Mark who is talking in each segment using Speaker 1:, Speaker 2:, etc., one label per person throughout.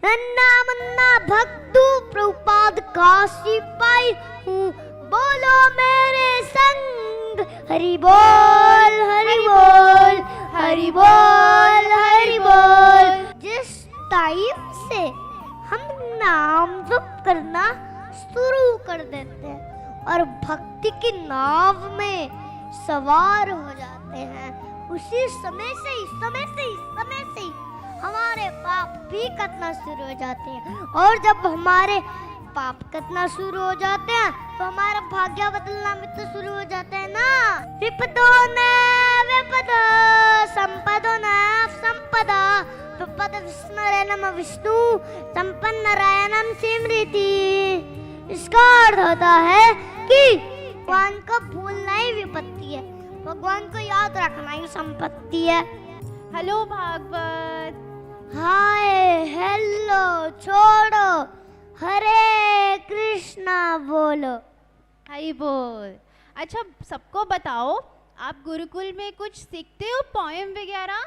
Speaker 1: नन्ना मुन्ना भक्तू प्रभुपाद का सिपाही हूँ, बोलो मेरे संग हरि बोल हरि बोल हरि बोल हरि बोल। जिस टाइम से हम नाम जप करना शुरू कर देते हैं और भक्ति की नाव में सवार हो जाते हैं, उसी समय से ही हमारे पाप भी कटना शुरू हो जाते हैं। और जब हमारे पाप कटना शुरू हो जाते हैं तो हमारा भाग्य बदलना भी तो शुरू हो जाता है ना। विपदो न विपद संपदो न संपदा, विपद विस्मरणम विष्णु संपन्न नारायणम स्मृति। इसका अर्थ होता है कि भगवान को भूलना ही विपत्ति है, भगवान को याद रखना ही संपत्ति है।
Speaker 2: हेलो भागवत।
Speaker 1: हाय हेलो छोड़ो, हरे कृष्णा बोलो।
Speaker 2: हरि बोल। अच्छा सबको बताओ, आप गुरुकुल में कुछ सीखते हो पोएम वगैरह?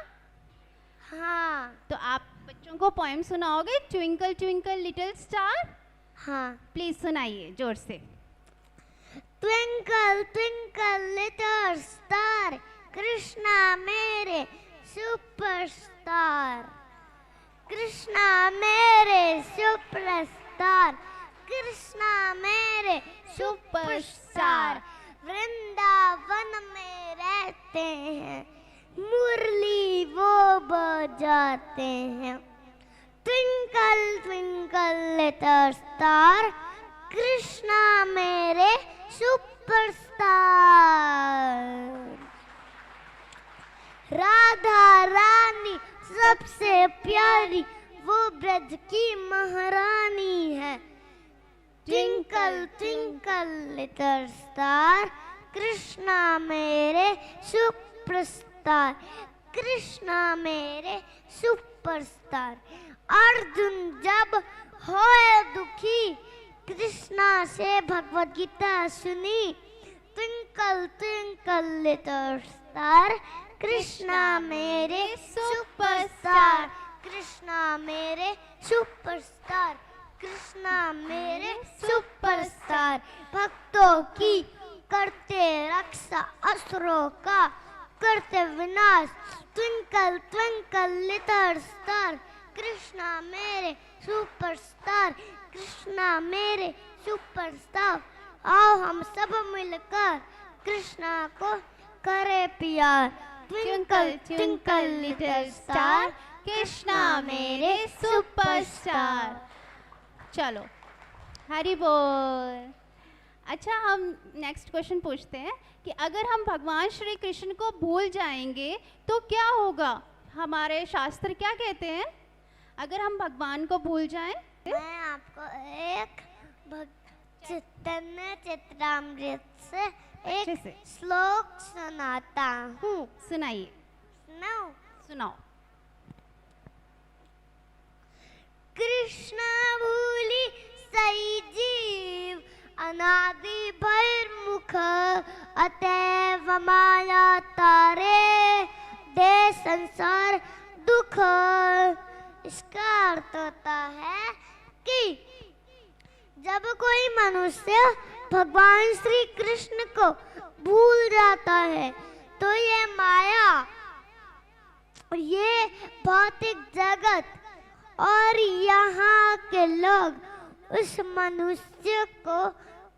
Speaker 1: हाँ।
Speaker 2: तो आप बच्चों को पोएम सुनाओगे? Twinkle twinkle little star.
Speaker 1: हाँ।
Speaker 2: प्लीज सुनाइए जोर से।
Speaker 1: Twinkle twinkle little star, Krishna मेरे सुपरस्टार, कृष्णा मेरे सुपरस्टार, कृष्णा मेरे सुपरस्टार। वृंदावन में रहते हैं, मुरली वो बजाते हैं। Twinkle twinkle little star, Krishna मेरे सुपरस्टार। राधा रानी सबसे प्यारी, वो ब्रज की महारानी है। Twinkle twinkle little star, Krishna मेरे सुपरस्टार, कृष्णा मेरे सुपरस्टार। अर्जुन जब होए दुखी, कृष्णा से भगवद गीता सुनी। Twinkle twinkle little star, Krishna मेरे सुपरस्टार, कृष्णा मेरे सुपरस्टार, कृष्णा मेरे सुपरस्टार। भक्तों की करते रक्षा, असुरों का करते विनाश। Twinkle twinkle little star, Krishna मेरे सुपरस्टार, कृष्णा मेरे सुपरस्टार। आओ हम सब मिलकर कृष्णा को करे प्यार। Twinkle twinkle little star, Krishna मेरे सुपरस्टार।
Speaker 2: चलो हरि बोल। अच्छा हम नेक्स्ट क्वेश्चन पूछते हैं कि अगर हम भगवान श्री कृष्ण को भूल जाएंगे तो क्या होगा? हमारे शास्त्र क्या कहते हैं अगर हम भगवान को भूल जाएं?
Speaker 1: मैं आपको एक चैतन्य चरितामृत से एक श्लोक सुनाता हूँ।
Speaker 2: सुनाइए। सुनाओ।
Speaker 1: कृष्ण भूली सही जीव, अनादि बहिर्मुख, अतएव माया तारे, दे संसार दुख। इसका अर्थ होता है कि जब कोई मनुष्य भगवान श्री कृष्ण को भूल जाता है तो ये माया, ये भौतिक जगत और यहाँ के लोग उस मनुष्य को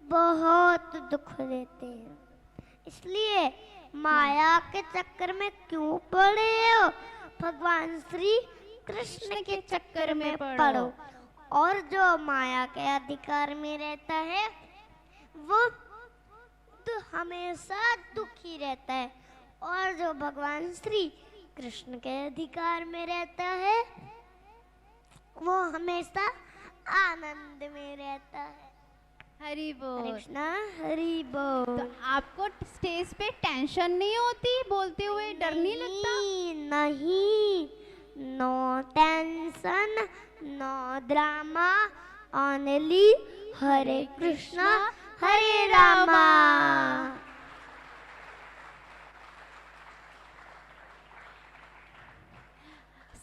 Speaker 1: बहुत दुख देते हैं। इसलिए माया के चक्कर में क्यों पड़े हो? भगवान श्री कृष्ण के चक्कर में पड़ो। और जो माया के अधिकार में रहता है वो तो हमेशा दुखी रहता है, और जो भगवान श्री कृष्ण के अधिकार में रहता है वो हमेशा आनंद में रहता है।
Speaker 2: हरि बोल।
Speaker 1: कृष्णा हरि बोल।
Speaker 2: तो आपको स्टेज पे टेंशन नहीं होती बोलते हुए? डर नहीं लगता?
Speaker 1: नहीं, no tension, no drama, only Hare Krishna Hare Rama.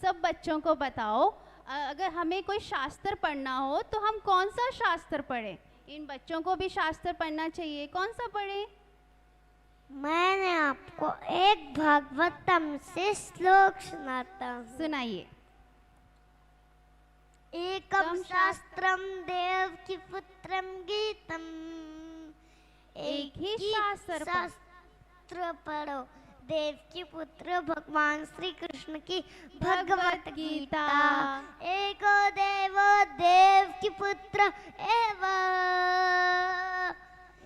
Speaker 2: सब बच्चों को बताओ, अगर हमें कोई शास्त्र पढ़ना हो तो हम कौन सा शास्त्र पढ़ें? इन बच्चों को भी शास्त्र पढ़ना चाहिए, कौन सा पढ़ें?
Speaker 1: मैंने आपको एक भागवतम से श्लोक सुनाता हूँ।
Speaker 2: सुनाइए।
Speaker 1: एकम शास्त्रम देवकी पुत्रम गीतम।
Speaker 2: एक ही शास्त्र
Speaker 1: शास्त्र पढ़ो, देवकी पुत्र भगवान श्री कृष्ण की भगवत गीता। एको देवो देवकी पुत्र एव।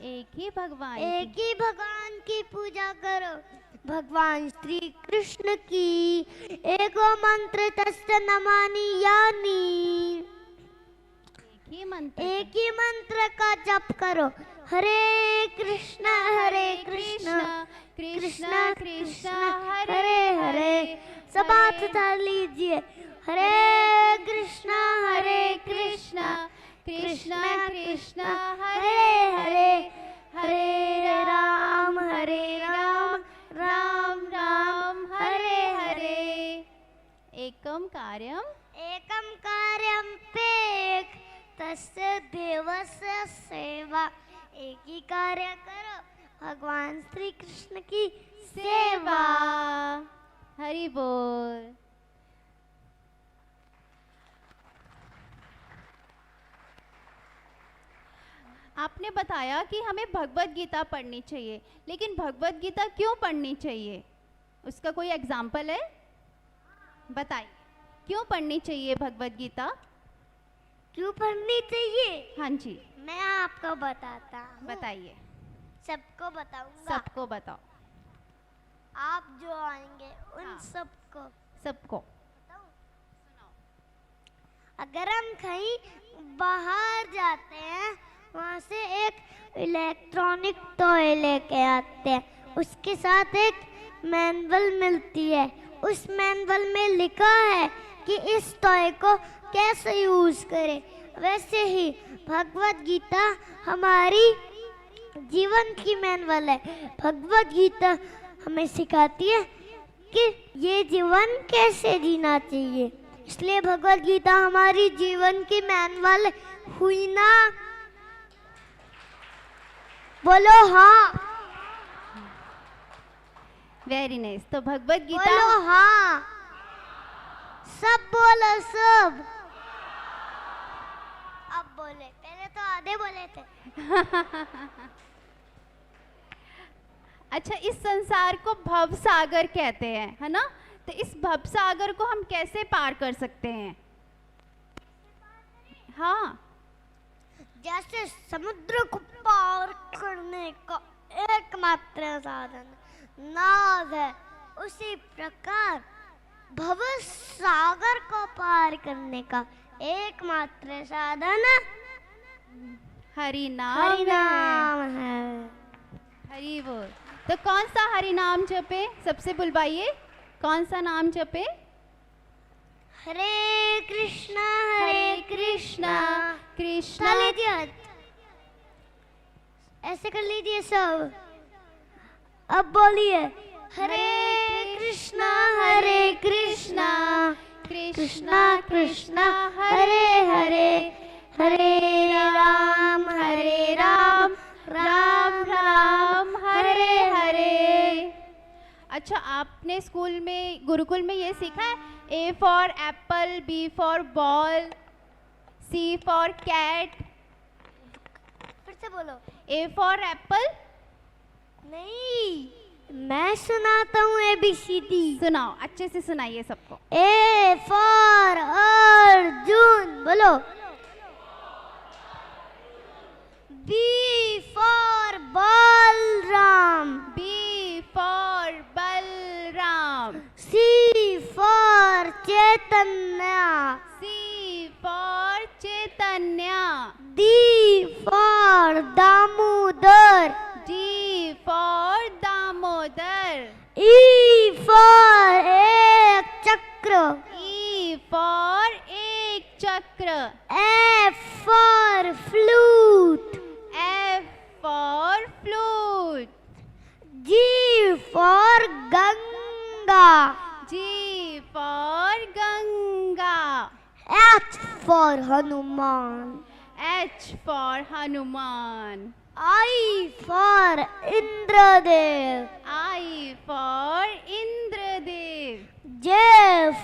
Speaker 2: एक ही भगवान
Speaker 1: एक ही भगवान की पूजा करो, भगवान श्री कृष्ण की। एको मंत्र तस्य नमानि यानि। एक ही मंत्र का जप करो, हरे कृष्णा कृष्ण कृष्ण हरे हरे। सब हाथ उठा लीजिए। हरे कृष्णा कृष्ण कृष्ण हरे हरे। हरे राम राम राम हरे हरे।
Speaker 2: एकम कार्यम
Speaker 1: पेक तस्य देवस्य सेवा। एक ही कार्य करो, भगवान श्री कृष्ण की सेवा।
Speaker 2: हरि बोल। आपने बताया कि हमें भगवत गीता पढ़नी चाहिए, लेकिन भगवत गीता क्यों पढ़नी चाहिए? उसका कोई एग्जाम्पल है? बताइए, क्यों पढ़नी चाहिए भगवत गीता?
Speaker 1: क्यों पढ़नी चाहिए?
Speaker 2: हाँ जी,
Speaker 1: मैं आपको बताता हूँ।
Speaker 2: बताइए।
Speaker 1: सबको बताऊंगा।
Speaker 2: सबको बताओ।
Speaker 1: आप जो आएंगे उन
Speaker 2: हाँ। सबको
Speaker 1: बताऊं? अगर हम कहीं बाहर जाते हैं, वहाँ से एक इलेक्ट्रॉनिक टॉय लेके आते हैं, उसके साथ एक मैनुअल मिलती है। उस मैनुअल में लिखा है कि इस टॉय को कैसे यूज करें। वैसे ही भगवत गीता हमारी जीवन की मैनुअल है। भगवत गीता हमें सिखाती है कि ये जीवन कैसे जीना चाहिए, इसलिए भगवत गीता हमारी जीवन की मैनुअल हुई ना। बोलो हाँ।
Speaker 2: Very nice. तो भगवत गीता
Speaker 1: बोलो हाँ। सब बोलो सब। अब बोले, पहले तो आधे बोले थे।
Speaker 2: अच्छा, इस संसार को भव सागर कहते हैं, है ना? तो इस भव सागर को हम कैसे पार कर सकते हैं? हाँ,
Speaker 1: जैसे समुद्र को पार करने का एकमात्र साधन नाव है, उसी प्रकार भव सागर को पार करने का एकमात्र साधन
Speaker 2: हरि नाम
Speaker 1: हरि नाम है।
Speaker 2: हरि बोल। तो कौन सा हरि नाम जपे? सबसे बुलवाइए, कौन सा नाम जपे?
Speaker 1: हरे कृष्णा कृष्ण
Speaker 2: कृष्ण।
Speaker 1: लीजिए हाथ। ऐसे कर लीजिए सब। अब बोलिए, हरे कृष्णा कृष्ण कृष्ण हरे हरे। हरे राम राम राम हरे हरे।
Speaker 2: अच्छा, आपने स्कूल में, गुरुकुल में ये सीखा है? A for apple, B for ball, C for cat.
Speaker 1: फिर से बोलो।
Speaker 2: A for apple.
Speaker 1: नहीं, मैं सुनाता हूँ ABCD।
Speaker 2: सुनाओ, अच्छे से सुनाइए सबको।
Speaker 1: A for Arjun. बोलो। B for Balram.
Speaker 2: B for Balram.
Speaker 1: C for Chaitanya.
Speaker 2: C for Chaitanya.
Speaker 1: D for Damodar.
Speaker 2: D for Damodar.
Speaker 1: E for एक चक्र।
Speaker 2: E फॉर एक चक्र।
Speaker 1: F for flute.
Speaker 2: F for flute.
Speaker 1: G for Ganga.
Speaker 2: G for Ganga.
Speaker 1: for Hanuman.
Speaker 2: H for Hanuman.
Speaker 1: I for Indradev.
Speaker 2: I for Indradev.
Speaker 1: J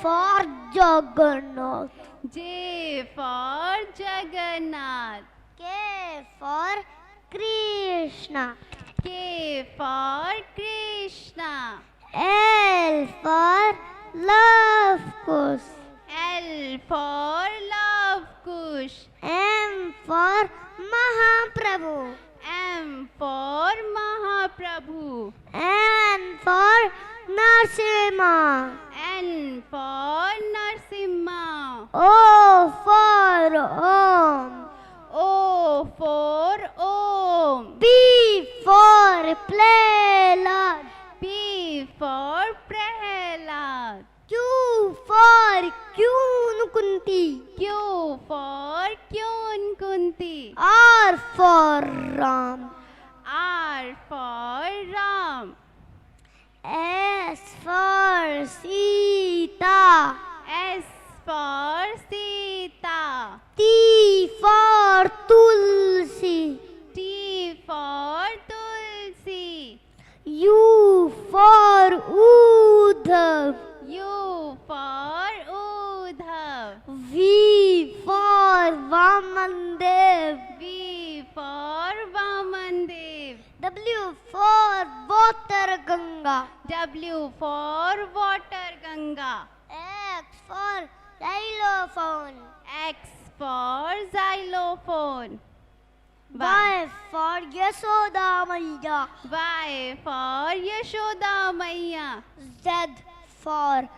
Speaker 1: for Jagannath.
Speaker 2: J for Jagannath.
Speaker 1: K for Krishna.
Speaker 2: K for Krishna.
Speaker 1: L for Love Kush.
Speaker 2: L for Love Kush.
Speaker 1: M for Mahaprabhu.
Speaker 2: M for Mahaprabhu.
Speaker 1: N for Narasimha.
Speaker 2: N for Narsimha.
Speaker 1: O for Om.
Speaker 2: O for Om.
Speaker 1: P for Prahlad.
Speaker 2: P for Prahlad.
Speaker 1: Q for Kunti.
Speaker 2: Q for Kyun Kunti.
Speaker 1: R for Ram.
Speaker 2: R for Ram.
Speaker 1: S for Sita.
Speaker 2: S for Sita.
Speaker 1: T for Tulsi.
Speaker 2: T for Tulsi.
Speaker 1: U for Udhav.
Speaker 2: U for Udhav.
Speaker 1: V for Vamandev.
Speaker 2: V for Vamandev.
Speaker 1: W for Water Ganga.
Speaker 2: W for Water Ganga.
Speaker 1: X for Xylophone.
Speaker 2: X for Xylophone.
Speaker 1: Y for Yashoda Maiya.
Speaker 2: Y for Yashoda Maiya.
Speaker 1: Z for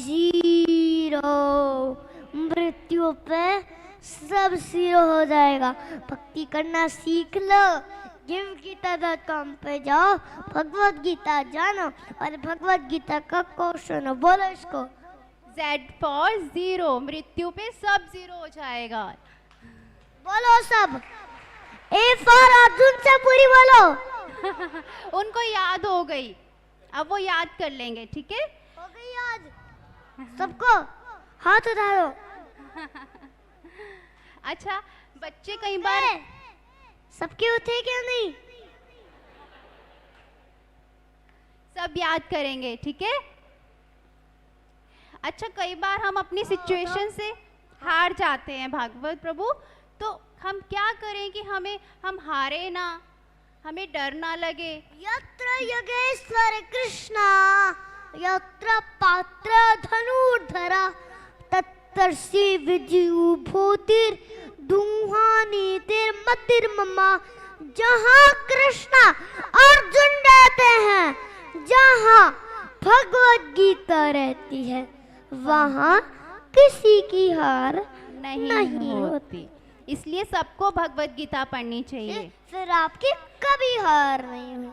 Speaker 1: Zero. मृत्यु पे सब zero हो जाएगा। भक्ति करना सीख लो। givegita.com पे जाओ, भगवत गीता जानो और भगवत गीता का क्वेश्चन बोलो इसको।
Speaker 2: Z for zero. मृत्यु पे सब जीरो हो जाएगा।
Speaker 1: बोलो सब। A for अर्जुन से पूरी बोलो।
Speaker 2: उनको याद हो गई, अब वो याद कर लेंगे, ठीक है?
Speaker 1: हो गई याद सबको? हाथ उठाओ।
Speaker 2: अच्छा, बच्चे कई बार
Speaker 1: सबके उठे क्या नहीं?
Speaker 2: सब याद करेंगे, ठीक है? अच्छा, कई बार हम अपनी सिचुएशन से हार जाते हैं भागवत प्रभु, तो हम क्या करें कि हम हारे ना, हमें डर ना लगे।
Speaker 1: यत्र योगेश्वर कृष्णा यत्र पात्र धनुर्धरा तत्र श्री विजयु भूतिर दुहानी तिर मतिर ममा। जहाँ कृष्णा अर्जुन रहते हैं, जहाँ भगवत गीता रहती है, वहाँ किसी की हार नहीं होती।
Speaker 2: इसलिए सबको भगवत गीता पढ़नी चाहिए।
Speaker 1: फिर आपकी कभी हार नहीं हुई।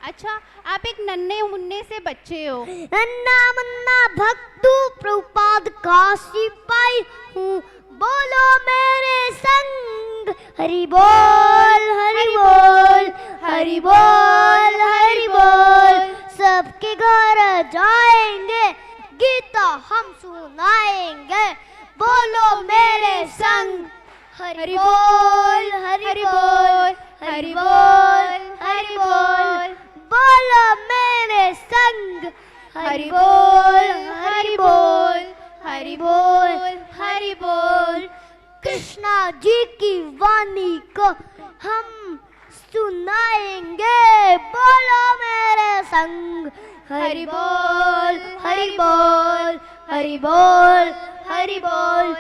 Speaker 2: अच्छा, आप एक नन्हे मुन्ने से बच्चे हो।
Speaker 1: नन्ना मुन्ना भक्तू प्रभुपाद का सिपाही हूँ, बोलो मेरे संग हरि बोल हरि बोल हरि बोल हरि बोल। सबके घर जाएंगे, गीता हम सुनाएंगे, बोलो मेरे संग हरि बोल हरि बोल हरि बोल हरि बोल। बोलो मेरे संग हरि बोल हरि बोल हरि बोल हरि बोल। कृष्णा जी की वाणी को हम सुनाएंगे, बोलो मेरे संग हरि बोल हरि बोल हरि बोल हरि बोल।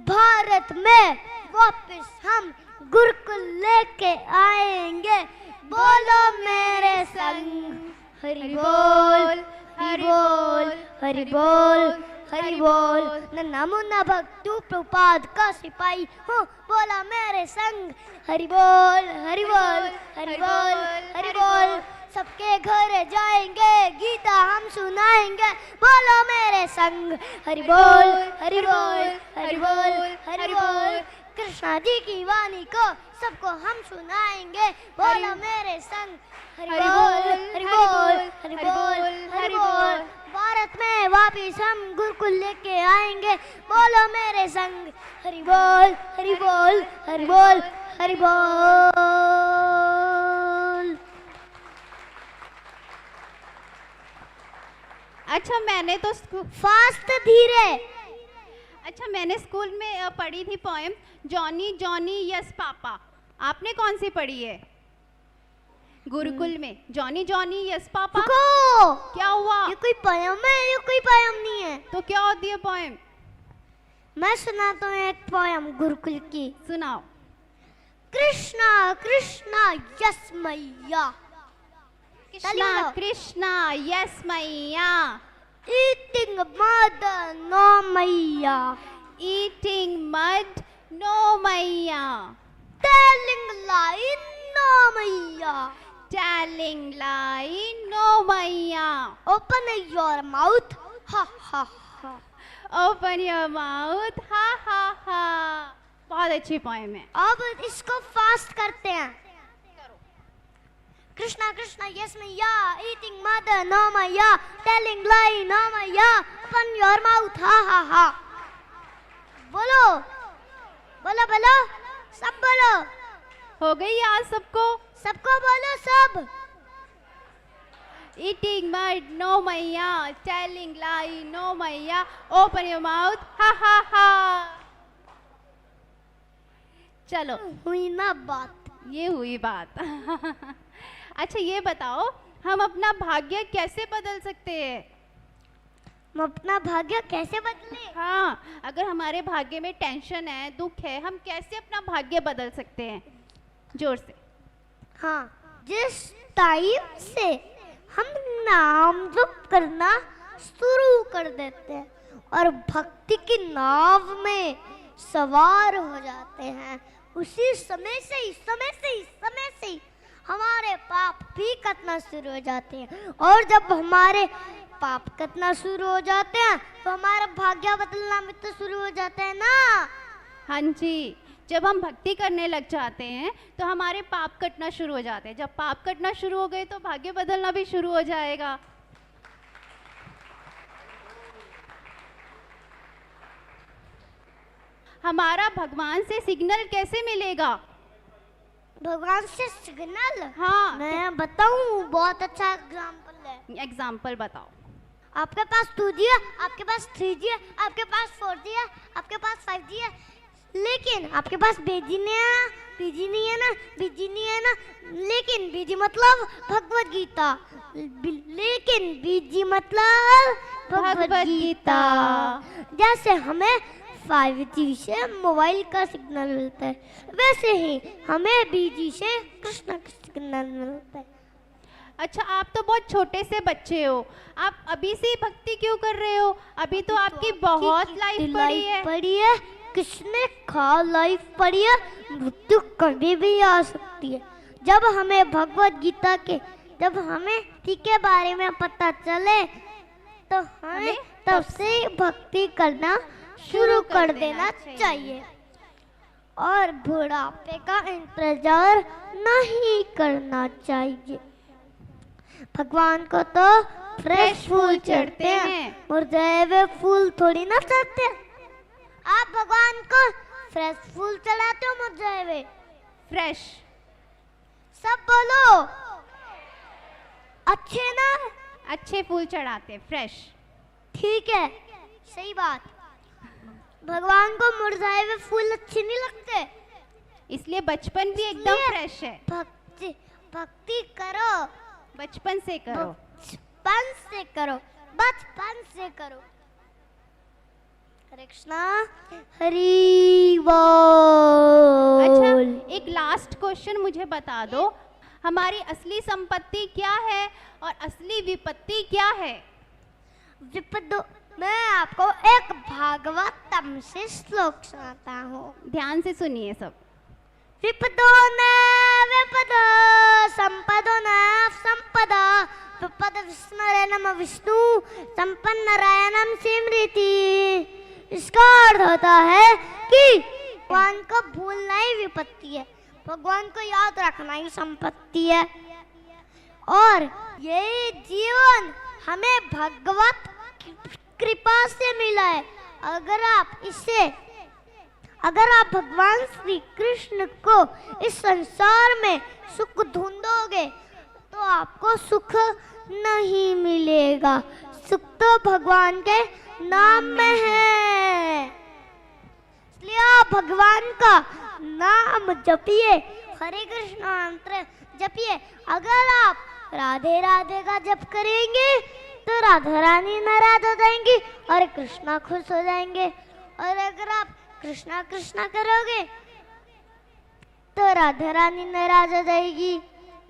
Speaker 1: भारत में वापस हम गुरुकुल लेके आएंगे, बोलो मेरे संग हरि बोल हरि बोल हरि बोल हरि बोल। नन्ना मुन्ना भक्तू प्रभुपाद का सिपाही हूँ, बोला मेरे संग हरि बोल हरि बोल हरि बोल हरि बोल। सबके घर जाएंगे, गीता हम सुनाएंगे, बोलो मेरे संग हरि बोल हरि बोल हरि बोल हरि बोल। कृष्णा जी की वाणी को सबको हम सुनाएंगे। बोलो मेरे संग हरि बोल हरि बोल हरि बोल हरि बोल। भारत में वापिस हम गुरुकुल लेके आएंगे। बोलो मेरे संग हरि बोल हरि बोल हरि बोल हरि बोल।
Speaker 2: अच्छा मैंने तो
Speaker 1: फास्ट धीरे।
Speaker 2: अच्छा मैंने स्कूल में पढ़ी थी poem Johnny Johnny yes papa. आपने कौन सी पढ़ी है गुरुकुल में? Johnny Johnny yes papa.
Speaker 1: रुको,
Speaker 2: क्या हुआ?
Speaker 1: ये कोई पोयम है? ये कोई पोयम नहीं है।
Speaker 2: तो क्या होती है पोएम?
Speaker 1: मैं सुनाता हूँ एक पोयम गुरुकुल की।
Speaker 2: सुनाओ।
Speaker 1: कृष्णा कृष्णा यस मैया।
Speaker 2: कृष्णा कृष्णा यस मैया।
Speaker 1: ईटिंग मद नो मैया।
Speaker 2: ईटिंग मड नो मैया।
Speaker 1: टेलिंग लाई नो मैया।
Speaker 2: टेलिंग लाई नो मैया।
Speaker 1: ओपन योर माउथ हा हा हा।
Speaker 2: ओपन योर माउथ हा हा हा। बहुत अच्छी पोएम है।
Speaker 1: अब इसको फास्ट करते हैं। कृष्णा कृष्णा यस मैया। ईटिंग मदर नो मैया। टेलिंग लाई नो मैया। ओपन योर माउथ हा हा हा। बोलो बोलो बोलो, सब बोलो।
Speaker 2: हो गई आज सबको?
Speaker 1: सबको बोलो सब।
Speaker 2: Eating mud no मैया। Telling lie no मैया। Open your mouth ha ha ha। चलो
Speaker 1: हुई ना बात।
Speaker 2: ये हुई बात। अच्छा ये बताओ हम अपना भाग्य कैसे बदल सकते हैं?
Speaker 1: हम अपना भाग्य कैसे बदले?
Speaker 2: हाँ, अगर हमारे भाग्य में टेंशन है, दुख है, हम कैसे अपना भाग्य बदल सकते हैं? जोर से।
Speaker 1: हाँ, जिस टाइम से हम नाम जप करना शुरू कर देते हैं और भक्ति की नाव में सवार हो जाते हैं, उसी समय से ही हमारे पाप भी कटना शुरू हो जाते हैं। और जब हमारे पाप कटना शुरू हो जाते हैं तो हमारा भाग्य बदलना भी तो शुरू हो जाता है ना।
Speaker 2: हाँ जी, जब हम भक्ति करने लग जाते हैं तो हमारे पाप कटना शुरू हो जाते हैं। जब पाप कटना शुरू हो गए तो भाग्य बदलना भी शुरू हो जाएगा। हमारा भगवान से सिग्नल कैसे मिलेगा?
Speaker 1: भगवान से सिग्नल?
Speaker 2: हाँ,
Speaker 1: मैं बताऊं, बहुत अच्छा एग्जाम्पल है।
Speaker 2: एग्जाम्पल बताओ।
Speaker 1: आपके पास 2G है, आपके पास 3G है, आपके पास 4G है, आपके पास 5G है, लेकिन आपके पास बीजी नहीं है ना, बीजी नहीं है ना, बीजी नहीं है ना। लेकिन बीजी मतलब भगवत गीता, लेकिन बीजी मतलब भगवत गीता। जैसे हमें 5G से मोबाइल का सिग्नल मिलता है, वैसे ही हमें बीजी से कृष्ण का सिग्नल मिलता है।
Speaker 2: अच्छा, आप तो बहुत छोटे से बच्चे हो, आप अभी से ही भक्ति क्यों कर रहे हो? अभी तो आपकी बहुत लाइफ
Speaker 1: पड़ी है। किसने कहा लाइफ पड़ी है? मृत्यु कभी भी आ सकती है। जब हमें भगवत गीता के, जब हमें के बारे में पता चले तो हमें तब से भक्ति करना शुरू कर देना चाहिए और बुढ़ापे का इंतजार नहीं करना चाहिए। भगवान को तो फ्रेश फूल चढ़ते हैं, मुरझाए हुए फूल थोड़ी ना चढ़ते हैं। आप भगवान को फ्रेश फूल चढ़ाते हो, मुरझाए हुए?
Speaker 2: फ्रेश।
Speaker 1: सब बोलो। अच्छे ना?
Speaker 2: अच्छे फूल चढ़ाते, फ्रेश। ठीक
Speaker 1: है, सही बात। भगवान को मुरझाए हुए फूल अच्छे नहीं लगते,
Speaker 2: इसलिए बचपन भी एकदम फ्रेश है।
Speaker 1: भक्ति करो,
Speaker 2: बचपन से करो,
Speaker 1: बचपन से करो, बचपन से करो। हरे कृष्णा, हरि बोल।
Speaker 2: अच्छा, एक लास्ट क्वेश्चन मुझे बता दो, हमारी असली संपत्ति क्या है और असली विपत्ति क्या है?
Speaker 1: मैं आपको एक भागवतम से श्लोक सुनाता हूँ, ध्यान से सुनिए सब। विपदो न विपद, संपदो न संपदा, विपद विस्मरणम विष्णु, संपन्न नारायणम स्मृति। इसका अर्थ होता है कि भगवान को भूलना ही विपत्ति है, भगवान को याद रखना ही संपत्ति है। और ये जीवन हमें भगवत कृपा से मिला है। अगर आप भगवान श्री कृष्ण को इस संसार में सुख ढूंढोगे तो आपको सुख नहीं मिलेगा। सुख तो भगवान के नाम में है, इसलिए आप भगवान का नाम जपिए, हरे कृष्ण मंत्र जपिए। अगर आप राधे राधे का जप करेंगे तो राधा रानी नाराज हो जाएंगी और कृष्णा खुश हो जाएंगे, और अगर आप कृष्णा कृष्णा करोगे तो राधा रानी नाराज हो जाएगी।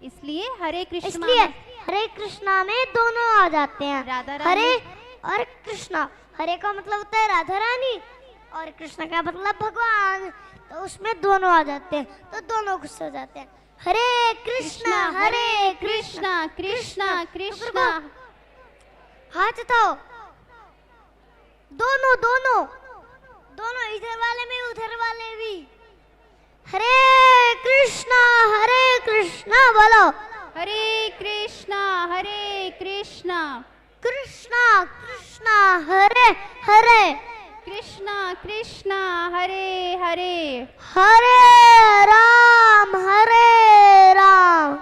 Speaker 2: इसलिए हरे
Speaker 1: कृष्णा में दोनों आ जाते हैं,
Speaker 2: राधा रानी।
Speaker 1: हरे और कृष्णा। हरे का मतलब होता है राधा रानी और कृष्णा का मतलब भगवान, तो उसमें दोनों आ जाते हैं तो दोनों खुश हो जाते हैं। हरे कृष्णा
Speaker 2: कृष्णा कृष्णा कृष्णा।
Speaker 1: हाथ उठाओ, दोनों दोनों दोनों, इधर वाले में उधर वाले भी। हरे कृष्णा बोलो।
Speaker 2: हरे कृष्णा
Speaker 1: कृष्णा कृष्णा हरे हरे,
Speaker 2: कृष्णा कृष्णा हरे हरे,
Speaker 1: हरे राम
Speaker 2: हरे राम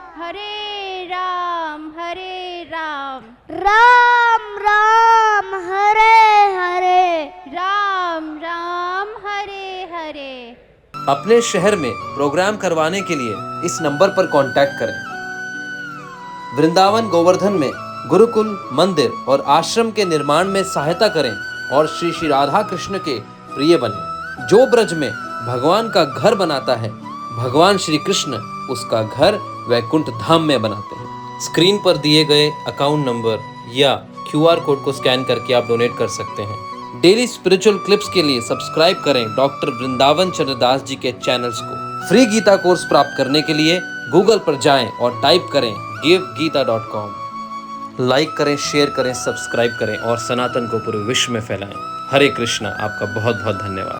Speaker 1: राम राम हरे हरे,
Speaker 2: राम राम हरे हरे।
Speaker 3: अपने शहर में प्रोग्राम करवाने के लिए इस नंबर पर कांटेक्ट करें। वृंदावन गोवर्धन में गुरुकुल, मंदिर और आश्रम के निर्माण में सहायता करें और श्री श्री राधा कृष्ण के प्रिय बने। जो ब्रज में भगवान का घर बनाता है, भगवान श्री कृष्ण उसका घर वैकुंठ धाम में बनाते हैं। स्क्रीन पर दिए गए अकाउंट नंबर या QR कोड को स्कैन करके आप डोनेट कर सकते हैं। डेली स्पिरिचुअल क्लिप्स के लिए सब्सक्राइब करें डॉक्टर वृंदावन चंद्रदास जी के चैनल्स को। फ्री गीता कोर्स प्राप्त करने के लिए गूगल पर जाएं और टाइप करें givegita.com। लाइक करें, शेयर करें, सब्सक्राइब करें और सनातन को पूरे विश्व में फैलाएं। हरे कृष्णा। आपका बहुत बहुत धन्यवाद।